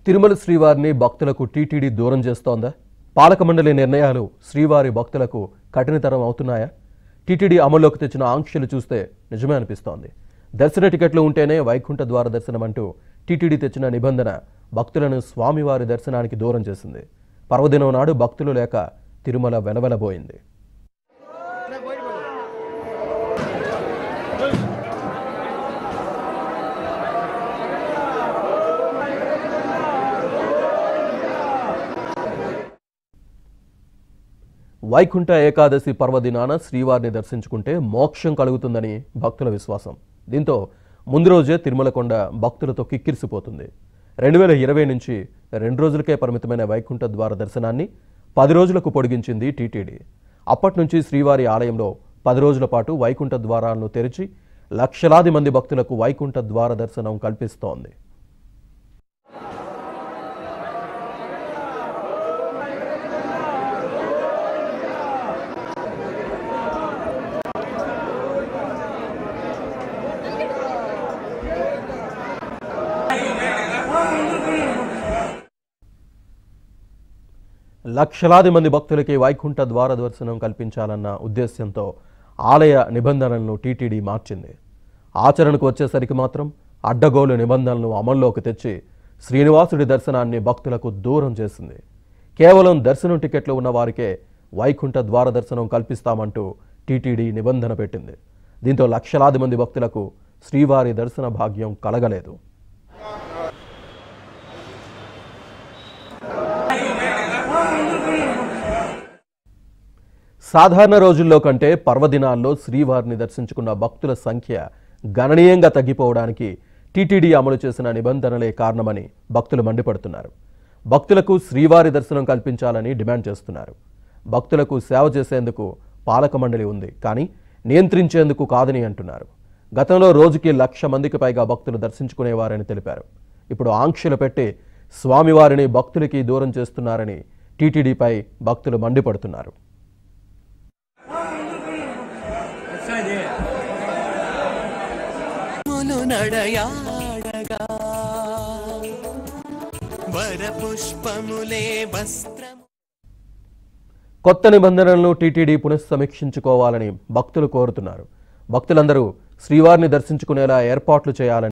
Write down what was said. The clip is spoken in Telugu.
తిరుమల శ్రీవారిని భక్తులకు టీటీడీ దూరం చేస్తోందా? పాలక మండలి నిర్ణయాలు శ్రీవారి భక్తులకు కఠినతరం అవుతున్నాయా? టీటీడీ అమల్లోకి తెచ్చిన ఆంక్షలు చూస్తే నిజమే అనిపిస్తోంది. దర్శన టికెట్లు ఉంటేనే వైకుంఠ ద్వార దర్శనం అంటూ టీటీడీ తెచ్చిన నిబంధన భక్తులను స్వామివారి దర్శనానికి దూరం చేసింది. పర్వదినం నాడు భక్తులు లేక తిరుమల వెలవెలబోయింది. వైకుంఠ ఏకాదశి పర్వదినాన శ్రీవారిని దర్శించుకుంటే మోక్షం కలుగుతుందని భక్తుల విశ్వాసం. దీంతో ముందు రోజే తిరుమల కొండ భక్తులతో కిక్కిరిసిపోతుంది. 2020 నుంచి 2 రోజులకే పరిమితమైన వైకుంఠ ద్వార దర్శనాన్ని 10 రోజులకు పొడిగించింది టీటీడీ. అప్పటి నుంచి శ్రీవారి ఆలయంలో 10 రోజుల పాటు వైకుంఠ ద్వారాలను తెరిచి లక్షలాది మంది భక్తులకు వైకుంఠ ద్వార దర్శనం కల్పిస్తోంది. లక్షలాది మంది భక్తులకి వైకుంఠ ద్వార దర్శనం కల్పించాలన్న ఉద్దేశ్యంతో ఆలయ నిబంధనలను టీటీడీ మార్చింది. ఆచరణకు వచ్చేసరికి మాత్రం అడ్డగోలు నిబంధనలను అమల్లోకి తెచ్చి శ్రీనివాసుడి దర్శనాన్ని భక్తులకు దూరం చేసింది. కేవలం దర్శనం టికెట్లు ఉన్న వారికే వైకుంఠ ద్వార దర్శనం కల్పిస్తామంటూ టీటీడీ నిబంధన పెట్టింది. దీంతో లక్షలాది మంది భక్తులకు శ్రీవారి దర్శన భాగ్యం కలగలేదు. సాధారణ రోజుల్లో కంటే పర్వదినాల్లో శ్రీవారిని దర్శించుకున్న భక్తుల సంఖ్య గణనీయంగా తగ్గిపోవడానికి టీటీడీ అమలు చేసిన నిబంధనలే కారణమని భక్తులు మండిపడుతున్నారు. భక్తులకు శ్రీవారి దర్శనం కల్పించాలని డిమాండ్ చేస్తున్నారు. భక్తులకు సేవ చేసేందుకు పాలక మండలి ఉంది, కానీ నియంత్రించేందుకు కాదని అంటున్నారు. గతంలో రోజుకి 1,00,000 మందికి పైగా భక్తులు దర్శించుకునేవారని తెలిపారు. ఇప్పుడు ఆంక్షలు పెట్టి స్వామివారిని భక్తులకి దూరం చేస్తున్నారని టీటీడీపై భక్తులు మండిపడుతున్నారు. కొత్త నిబంధనలను టీటీడీ పునఃసమీక్షించుకోవాలని భక్తులు కోరుతున్నారు. భక్తులందరూ శ్రీవారిని దర్శించుకునేలా ఏర్పాట్లు చేయాలని